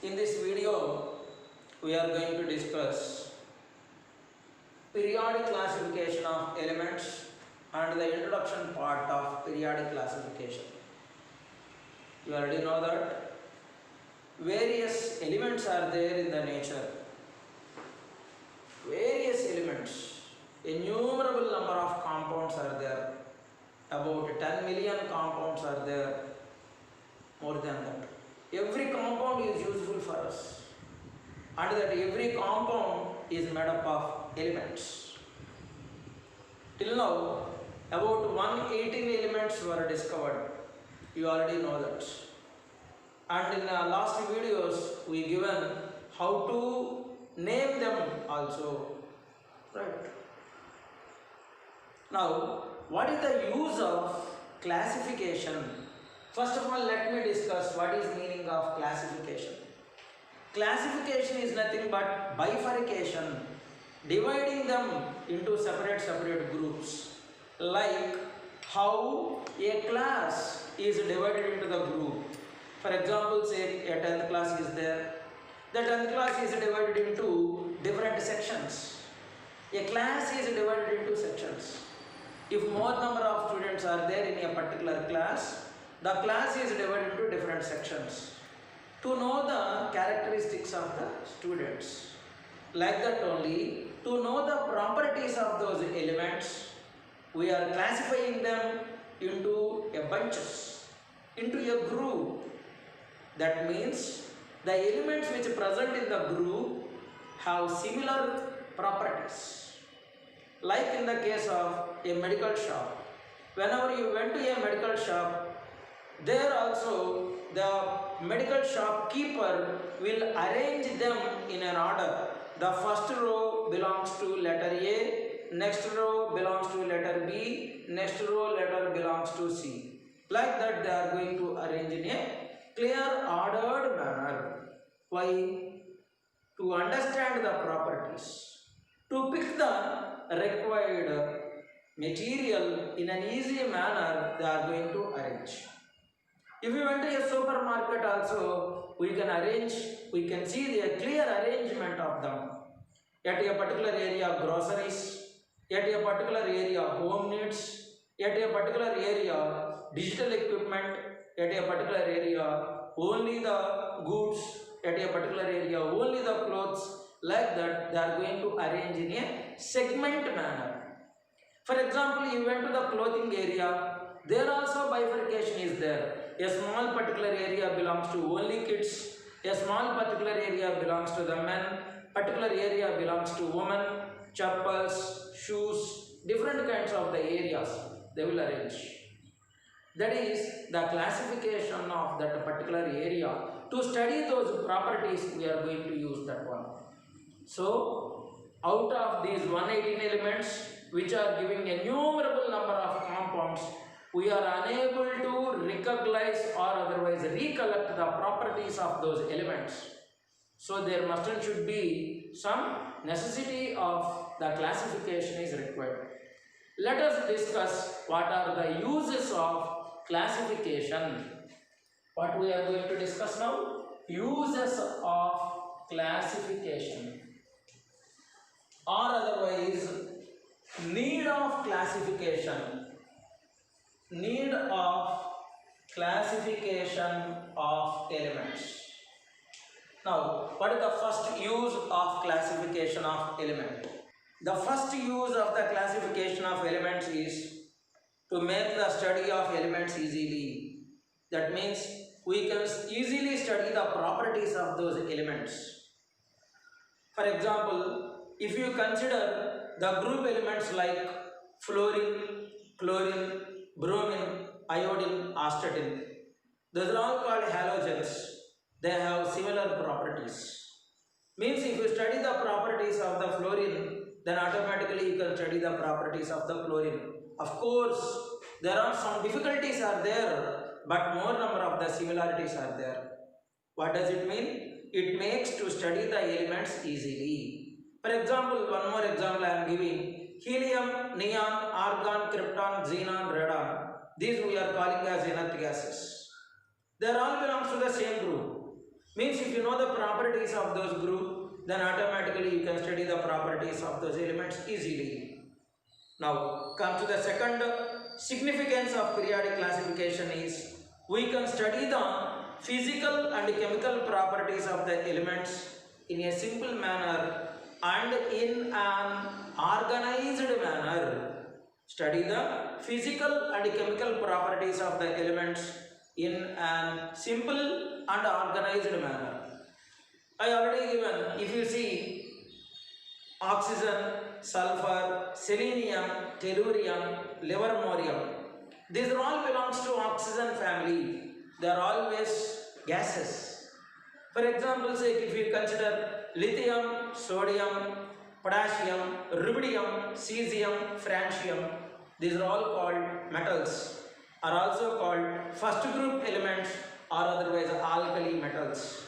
In this video, we are going to discuss periodic classification of elements and the introduction part of periodic classification. You already know that various elements are there in the nature. Various elements, innumerable number of compounds are there. About 10 million compounds are there, more than that. Every compound is useful for us, and that every compound is made up of elements. Till now, about 118 elements were discovered. You already know that. And in the last videos, we given how to name them also. Right. Now, what is the use of classification? First of all, let me discuss what is meaning of classification. Classification is nothing but bifurcation, dividing them into separate groups. Like how a class is divided into the group. For example, say a 10th class is there. The 10th class is divided into different sections. A class is divided into sections. If more number of students are there in a particular class, the class is divided into different sections. To know the characteristics of the students. Like that only, to know the properties of those elements, we are classifying them into a bunches, into a group. That means the elements which are present in the group have similar properties. Like in the case of a medical shop. Whenever you went to a medical shop, there also the medical shopkeeper will arrange them in an order. The first row belongs to letter A, next row belongs to letter B, next row letter belongs to C. Like that they are going to arrange in a clear ordered manner. Why? To understand the properties. To pick the required material in an easy manner, they are going to arrange. If you went to a supermarket also, we can see the clear arrangement of them. At a particular area groceries, at a particular area home needs, at a particular area digital equipment, at a particular area only the goods, at a particular area only the clothes. Like that they are going to arrange in a segment manner. For example, you went to the clothing area, there also bifurcation is there. A small particular area belongs to only kids, a small particular area belongs to the men, particular area belongs to women, chappals, shoes, different kinds of the areas they will arrange. That is the classification of that particular area. To study those properties, we are going to use that one. So, out of these 118 elements, which are giving a innumerable number of compounds, we are unable to recognize or otherwise recollect the properties of those elements. So, there must and should be some necessity of the classification is required. Let us discuss what are the uses of classification. What we are going to discuss now? Uses of classification, or otherwise need of classification. Need of classification of elements. Now, what is the first use of classification of element? The first use of the classification of elements is to make the study of elements easily. That means we can easily study the properties of those elements. For example, if you consider the group elements like fluorine, chlorine, bromine, iodine, astatine, those are all called halogens. They have similar properties. Means if you study the properties of the fluorine, then automatically you can study the properties of the chlorine. Of course, there are some difficulties are there, but more number of the similarities are there. What does it mean? It makes to study the elements easily. For example, one more example I am giving. Helium, neon, argon, krypton, xenon, radon. These we are calling as inert gases. They all belong to the same group. Means if you know the properties of those group, then automatically you can study the properties of those elements easily. Now come to the second significance of periodic classification is we can study the physical and chemical properties of the elements in a simple manner and in an organized manner. Study the physical and chemical properties of the elements in an simple and organized manner. I already given, if you see oxygen, sulfur, selenium, tellurium, livermorium, these all belongs to oxygen family. They are always gases. For example, say if you consider lithium, sodium, potassium, rubidium, cesium, francium, these are all called metals, are also called first group elements or otherwise alkali metals.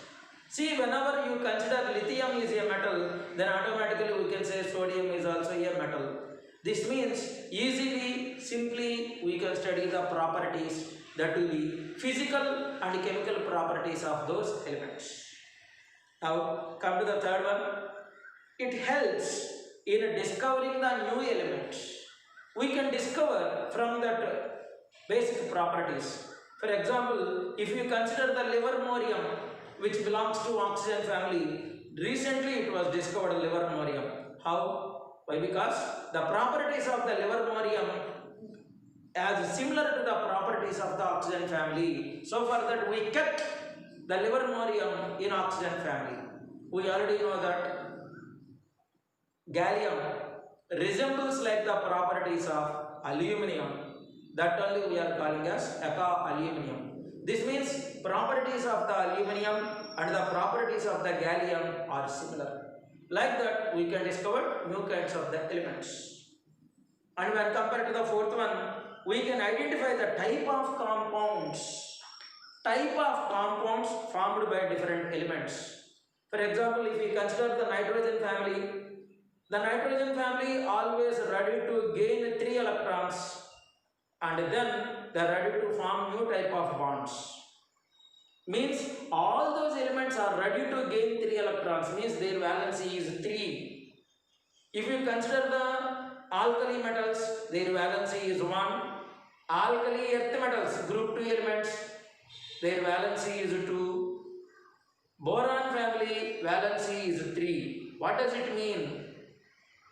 See, whenever you consider lithium is a metal, then automatically we can say sodium is also a metal. This means easily, simply we can study the properties, that will be physical and chemical properties of those elements. Now come to the third one. It helps in discovering the new elements. We can discover from that basic properties. For example, if you consider the livermorium, which belongs to oxygen family, recently it was discovered livermorium. How? Why? Because the properties of the livermorium as similar to the properties of the oxygen family. So for that we kept the livermorium in oxygen family. We already know that gallium resembles like the properties of aluminum. That only we are calling as aluminium. This means properties of the aluminum and the properties of the gallium are similar. Like that we can discover new kinds of the elements. And when compared to the fourth one, we can identify the type of compounds. Type of compounds formed by different elements. For example, if we consider the nitrogen family, the nitrogen family always ready to gain 3 electrons and then they are ready to form new type of bonds. Means all those elements are ready to gain 3 electrons, means their valency is 3. If you consider the alkali metals, their valency is 1. Alkali earth metals, group 2 elements, their valency is 2. Boron family valency is 3. What does it mean?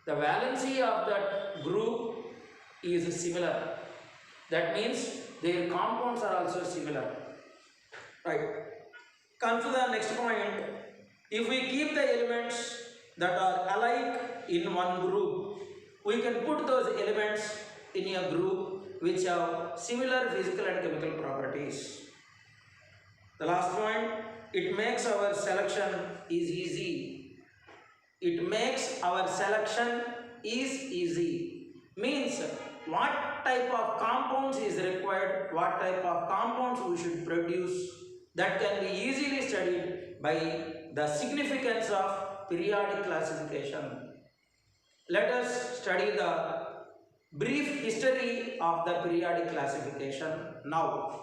The valency of that group is similar. That means their compounds are also similar. Right. Come to the next point. If we keep the elements that are alike in one group, we can put those elements in a group which have similar physical and chemical properties. The last point, it makes our selection is easy. It makes our selection is easy. Means what type of compounds is required, what type of compounds we should produce, that can be easily studied by the significance of periodic classification. Let us study the brief history of the periodic classification now.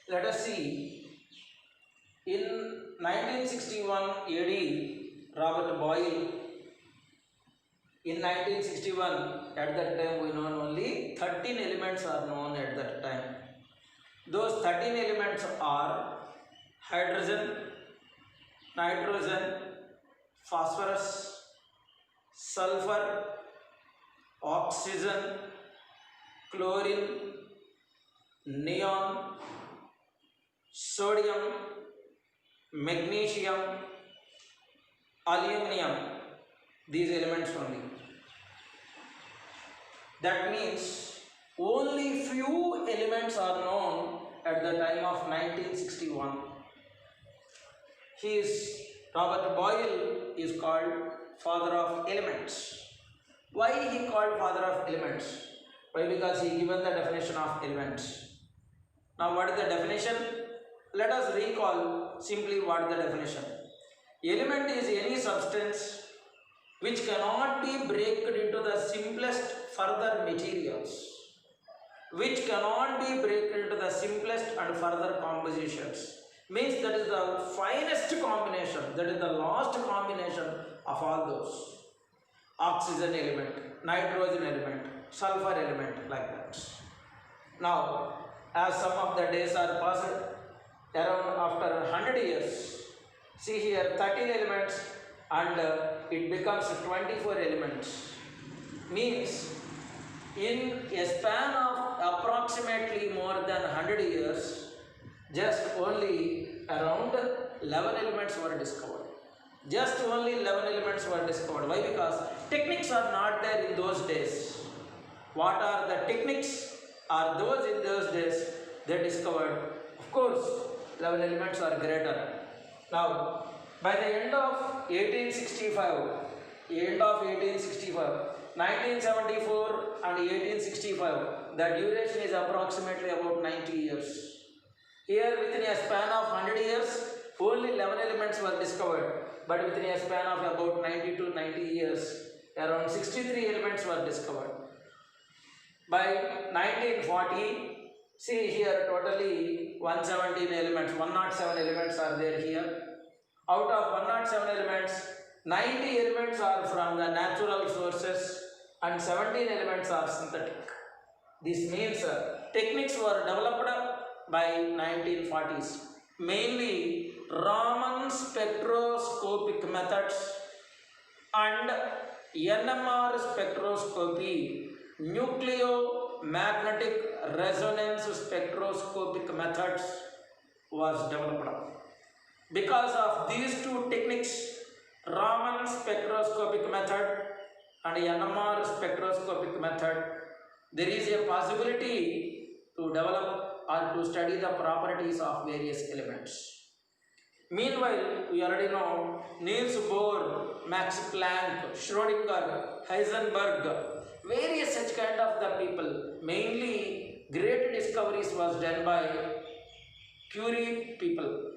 Let us see. In 1961 AD, Robert Boyle, in 1961, at that time we know only 13 elements are known at that time. Those 13 elements are hydrogen, nitrogen, phosphorus, sulfur, oxygen, chlorine, neon, sodium, magnesium, aluminum, these elements only. That means only few elements are known at the time of 1961. Robert Boyle is called father of elements. Why he called father of elements? Why? Because he given the definition of elements. Now what is the definition? Let us recall simply what is the definition. Element is any substance which cannot be broken into the simplest further materials. which cannot be broken into the simplest and further compositions. Means that is the finest combination, that is the last combination of all those. Oxygen element, nitrogen element, sulfur element, like that. Now, as some of the days are passed, around after 100 years, see here 13 elements and it becomes 24 elements. Means in a span of approximately more than 100 years, just only around 11 elements were discovered. Just only 11 elements were discovered. Why? Because techniques are not there in those days. What are the techniques? Are those in those days they discovered? Of course, 11 elements are greater. Now, by the end of 1865, 1974 and 1865, the duration is approximately about 90 years. Here within a span of 100 years, only 11 elements were discovered, but within a span of about 90 to 90 years, around 63 elements were discovered. By 1940, see here totally 117 elements, 107 elements are there here. Out of 107 elements, 90 elements are from the natural sources and 17 elements are synthetic. This means techniques were developed by 1940s, mainly Raman spectroscopic methods and NMR spectroscopy, nucleomagnetic resonance spectroscopic methods was developed. Because of these two techniques, Raman spectroscopic method and NMR spectroscopic method, there is a possibility to develop or to study the properties of various elements. Meanwhile, we already know Niels Bohr, Max Planck, Schrödinger, Heisenberg, various such kind of the people. Mainly, great discoveries was done by Curie people,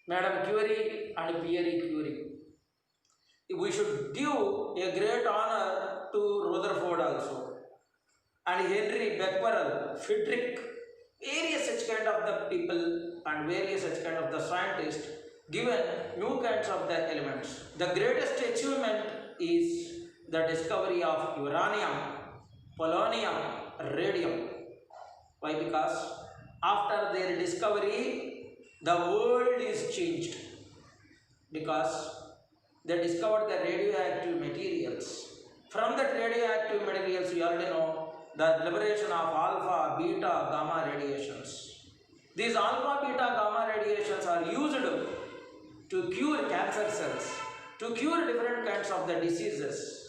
Madam Curie and Pierre Curie. We should give a great honor to Rutherford also, and Henry Becquerel, Friedrich, various such kind of the people and various such kind of the scientists given new kinds of the elements. The greatest achievement is the discovery of uranium, polonium, radium. Why? Because after their discovery, the world is changed. Because they discovered the radioactive materials. From that radioactive materials, we already know the liberation of alpha, beta, gamma radiations. These alpha, beta, gamma radiations are used to cure cancer cells, to cure different kinds of the diseases.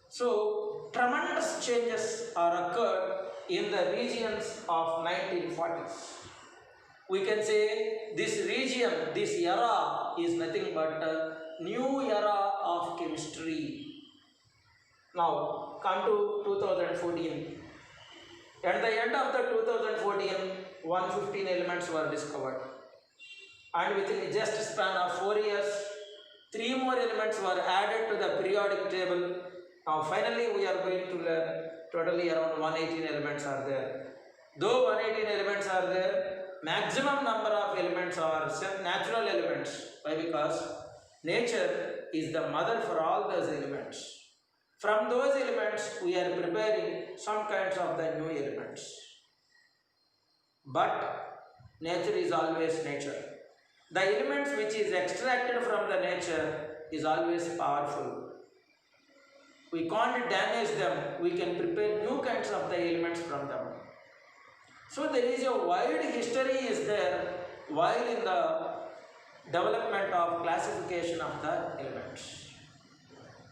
So, tremendous changes are occurred in the regions of 1940s. We can say this region, this era is nothing but a new era of chemistry. Now, come to 2014. At the end of the 2014, 115 elements were discovered. And within just a span of 4 years, 3 more elements were added to the periodic table. Now, finally, we are going to learn totally around 118 elements are there. Though 118 elements are there, maximum number of elements are natural elements. Why? Because nature is the mother for all those elements. From those elements, we are preparing some kinds of the new elements. But nature is always nature. The elements which is extracted from the nature is always powerful. We can't damage them. We can prepare new kinds of the elements from them. So there is a wide history is there while in the development of classification of the elements.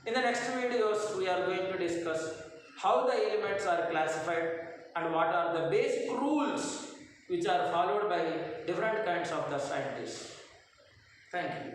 In the next videos, we are going to discuss how the elements are classified and what are the basic rules which are followed by different kinds of the scientists. Thank you.